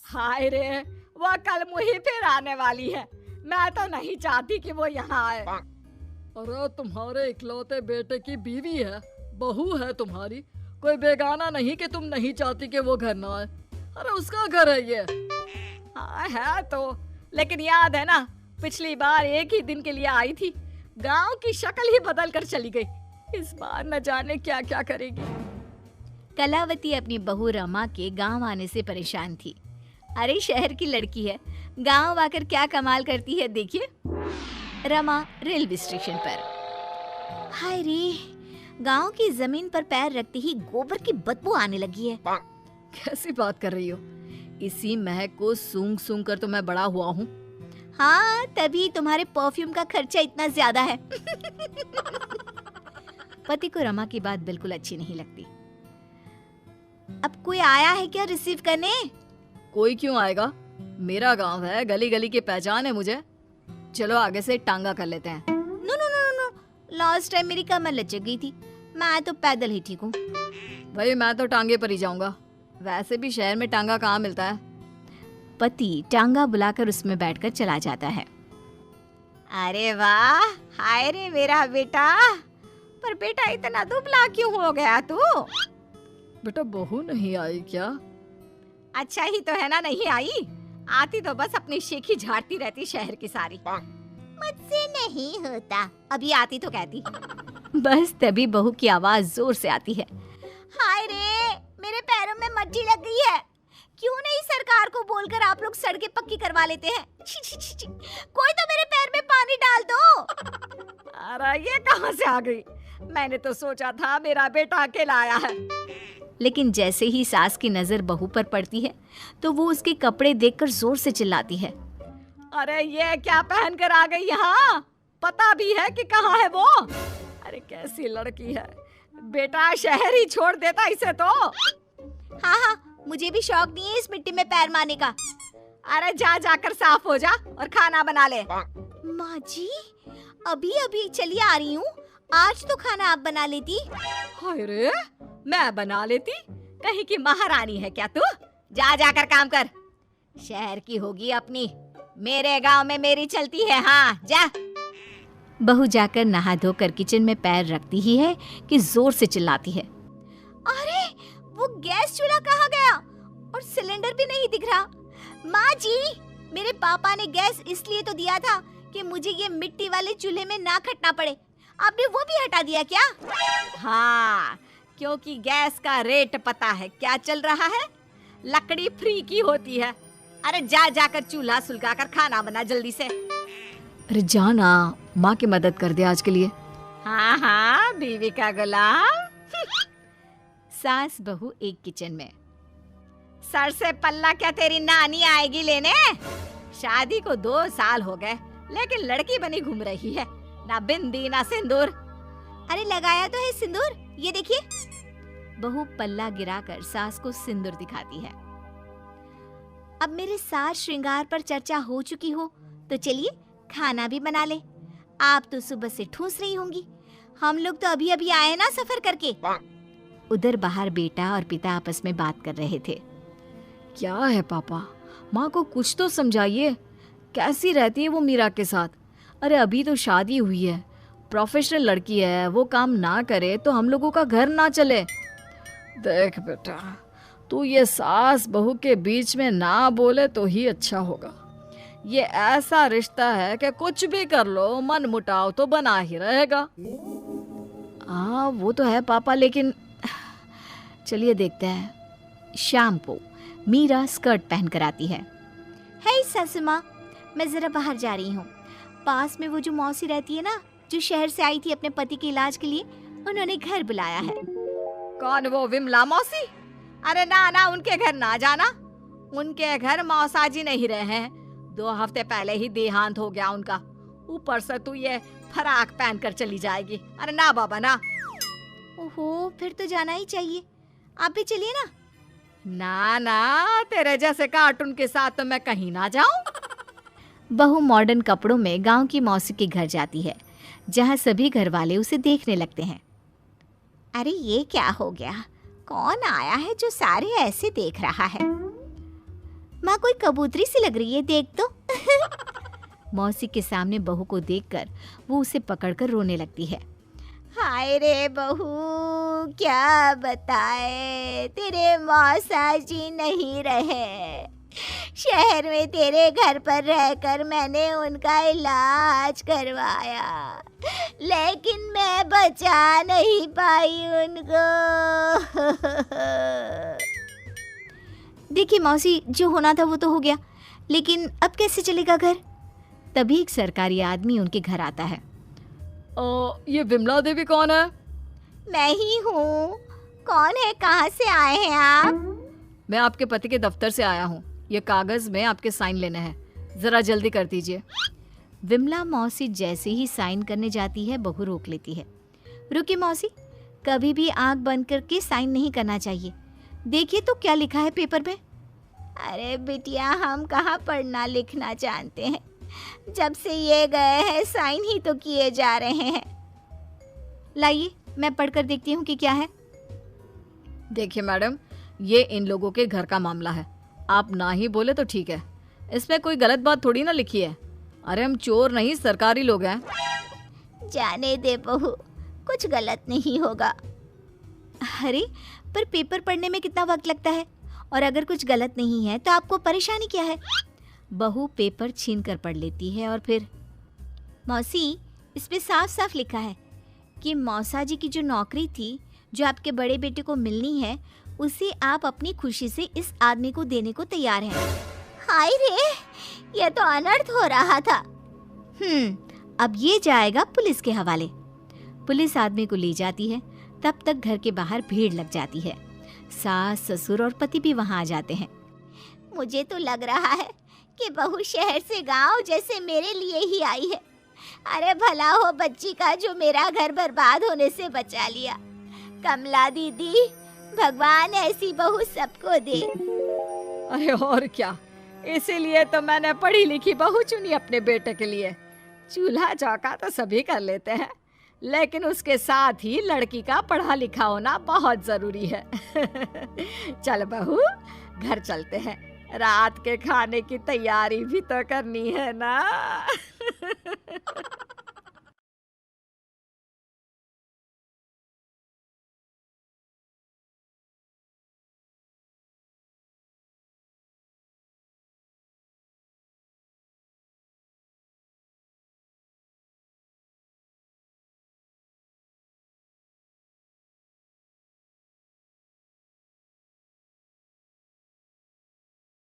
हाय रे, वो कल मुही फिर आने वाली है। मैं तो नहीं चाहती कि वो यहाँ आए। अरे तुम्हारे इकलौते बेटे की बीवी है, बहू है तुम्हारी, कोई बेगाना नहीं कि तुम नहीं चाहती कि वो घर ना आए। अरे उसका घर है ये। हाँ है तो, लेकिन याद है ना, पिछली बार एक ही दिन के लिए आई थी, गांव की शक्ल ही बदल कर चली गई। इस बार न जाने क्या क्या करेगी। कलावती अपनी बहू रमा के गांव आने से परेशान थी। अरे शहर की लड़की है, गांव आकर क्या कमाल करती है देखिए। रमा रेलवे स्टेशन पर। हाय रे, गांव की जमीन पर पैर रखते ही गोबर की बदबू आने लगी है। कैसी बात कर रही हो? इसी महक को सूंघ सूंघ कर तो मैं बड़ा हुआ हूँ। हाँ, तभी तुम्हारे परफ्यूम का खर्चा इतना ज्यादा है। पति को रमा की बात बिल्कुल अच्छी नहीं लगती। अब कोई आया है क्या रिसीव करने? कोई क्यों आएगा, मेरा गांव है, गली गली की पहचान है मुझे। चलो आगे से टांगा कर लेते हैं। No no no no, last time मेरी कमर लचक गई थी, मैं तो पैदल ही ठीक हूँ। भाई मैं तो टांगे पर ही जाऊंगा, वैसे भी शहर में टांगा कहाँ मिलता है। पति टांगा बुलाकर उसमें बैठकर चला जाता है। अरे वाह, हाय रे मेरा बेटा। पर बेटा इतना दुबला क्यों हो गया तू? बेटा बहू नहीं आई क्या? अच्छा ही तो है ना नहीं आई, आती तो बस अपनी शेखी झाड़ती रहती शहर की सारी। मुझसे नहीं होता, अभी आती तो कहती। बस तभी बहू की आवाज जोर से आती है। हाय रे, मेरे पैरों में मट्टी लग गई है। क्यों नहीं सरकार को बोलकर आप लोग सड़कें पक्की करवा लेते हैं? छी छी छी छी। कोई तो मेरे पैर में पानी डाल दो। अरे ये कहां से आ गई? मैंने तो सोचा था मेरा बेटा अकेला आया है। लेकिन जैसे ही सास की नजर बहू पर पड़ती है तो वो उसके कपड़े देखकर जोर से चिल्लाती है। अरे ये क्या पहन कर आ गई यहाँ? पता भी है कि कहाँ है वो? अरे कैसी लड़की है, बेटा शहर ही छोड़ देता इसे तो। हाँ हाँ, मुझे भी शौक नहीं है इस मिट्टी में पैर मारने का। अरे जा जाकर साफ हो जा और खाना बना ले। माँ जी, अभी अभी चली आ रही हूँ, आज तो खाना आप बना लेती। हाय रे, मैं बना लेती? कहीं की महारानी है क्या तू? जा जाकर काम कर। शहर की होगी अपनी, मेरे गांव में मेरी चलती है। हाँ जा। बहू जाकर नहा धोकर किचन में पैर रखती ही है कि जोर से चिल्लाती है। अरे वो गैस चूल्हा कहाँ गया? और सिलेंडर भी नहीं दिख रहा। माँ जी, मेरे पापा ने गैस इसलिए तो दिया था कि मुझे ये मिट्टी वाले चूल्हे में ना खटना पड़े। आपने वो भी हटा दिया क्या? हाँ, क्योंकि गैस का रेट पता है क्या चल रहा है? लकड़ी फ्री की होती है। अरे जा जाकर चूल्हा सुलगाकर खाना बना जल्दी से। अरे जाना, माँ की मदद कर दे आज के लिए। हाँ हाँ, बीवी का गुलाम। सास बहू एक किचन में। सर से पल्ला क्या तेरी नानी आएगी लेने? शादी को 2 साल हो गए, लेकिन लड़की बनी घूम रही है, ना बिंदी ना सिंदूर। अरे लगाया तो है सिंदूर, ये देखिए। बहू पल्ला गिराकर सास को सिंदूर दिखाती है। अब मेरे साज श्रृंगार पर चर्चा हो चुकी हो तो चलिए खाना भी बना ले। आप तो सुबह से ठूस रही होंगी, हम लोग तो अभी अभी आए ना सफर करके। उधर बाहर बेटा और पिता आपस में बात कर रहे थे। क्या है पापा, माँ को कुछ तो समझाइए, कैसी रहती है वो मीरा के साथ? अरे अभी तो शादी हुई है, प्रोफेशनल लड़की है, वो काम ना करे तो हम लोगों का घर ना चले। देख बेटा, तू ये सास बहू के बीच में ना बोले तो ही अच्छा होगा। ये ऐसा रिश्ता है कि कुछ भी कर लो मन मुटाव तो बना ही रहेगा। हाँ वो तो है पापा, लेकिन चलिए देखते हैं। शाम को मीरा स्कर्ट पहनकर आती है। हे सासू माँ, मैं जरा बाहर जा रही हूँ। पास में वो जो मौसी रहती है ना, जो शहर से आई थी अपने पति के इलाज के लिए, उन्होंने घर बुलाया है। कौन वो विमला मौसी? अरे ना ना, उनके घर ना जाना। उनके घर मौसाजी नहीं रहे हैं, 2 हफ्ते पहले ही देहांत हो गया उनका। ऊपर से तू ये फराक पहन कर चली जाएगी। अरे ना बाबा ना। ओहो, फिर तो जाना ही चाहिए, आप भी चलिए ना। ना ना, तेरे जैसे कार्टून के साथ तो मैं कहीं ना जाऊं। बहू मॉडर्न कपड़ों में गांव की मौसी के घर जाती है, जहां सभी घर वाले उसे देखने लगते हैं। अरे ये क्या हो गया? कौन आया है जो सारे ऐसे देख रहा है? माँ कोई कबूतरी सी लग रही है, देख तो। मौसी के सामने बहू को देखकर वो उसे पकड़कर रोने लगती है। हाय रे बहू, क्या बताए, तेरे मौसा जी नहीं रहे। शहर में तेरे घर पर रहकर मैंने उनका इलाज करवाया, लेकिन मैं बचा नहीं पाई उनको। देखिए मौसी, जो होना था वो तो हो गया, लेकिन अब कैसे चलेगा घर? तभी एक सरकारी आदमी उनके घर आता है। ये विमला देवी कौन है? मैं ही हूँ। कौन है, कहाँ से आए हैं आप? मैं आपके पति के दफ्तर से आया हूँ। ये कागज में आपके साइन लेने हैं, जरा जल्दी कर दीजिए। विमला मौसी जैसे ही साइन करने जाती है, बहू रोक लेती है। रुकिए मौसी, कभी भी आंख बंद करके साइन नहीं करना चाहिए। देखिए तो क्या लिखा है पेपर में। अरे बिटिया, हम कहाँ पढ़ना लिखना जानते हैं। जब से ये गए हैं साइन ही तो किए जा रहे हैं। लाइए मैं पढ़कर देखती हूँ कि क्या है। देखिए मैडम, ये इन लोगों के घर का मामला है। आप ना ही बोले तो ठीक है, इसमें कोई गलत बात थोड़ी ना लिखी है। अरे हम चोर नहीं, सरकारी लोग हैं। जाने दे बहू, कुछ गलत नहीं होगा। अरे पर पेपर पढ़ने में कितना वक्त लगता है, और अगर कुछ गलत नहीं है तो आपको परेशानी क्या है? बहू पेपर छीन कर पढ़ लेती है और फिर, मौसी इस पे साफ साफ लिखा है कि मौसा जी की जो नौकरी थी, जो आपके बड़े बेटे को मिलनी है, उसे आप अपनी खुशी से इस आदमी को देने को तैयार हैं। हाय रे, ये तो अनर्थ हो रहा था। अब ये जाएगा पुलिस के हवाले। पुलिस आदमी को ले जाती है। तब तक घर के बाहर भीड़ लग जाती है। सास, ससुर और पति भी वहां आ जाते हैं। मुझे तो लग रहा है कि बहू शहर से गांव जैसे मेरे लिए ही आई है। अरे भला हो बच्ची का जो मेरा घर बर्बाद होने से बचा लिया। कमला दीदी, भगवान ऐसी बहू सबको दे। अरे और क्या, इसीलिए तो मैंने पढ़ी लिखी बहू चुनी अपने बेटे के लिए। चूल्हा चौका तो सभी कर लेते हैं, लेकिन उसके साथ ही लड़की का पढ़ा लिखा होना बहुत जरूरी है। चल बहू, घर चलते हैं, रात के खाने की तैयारी भी तो करनी है ना।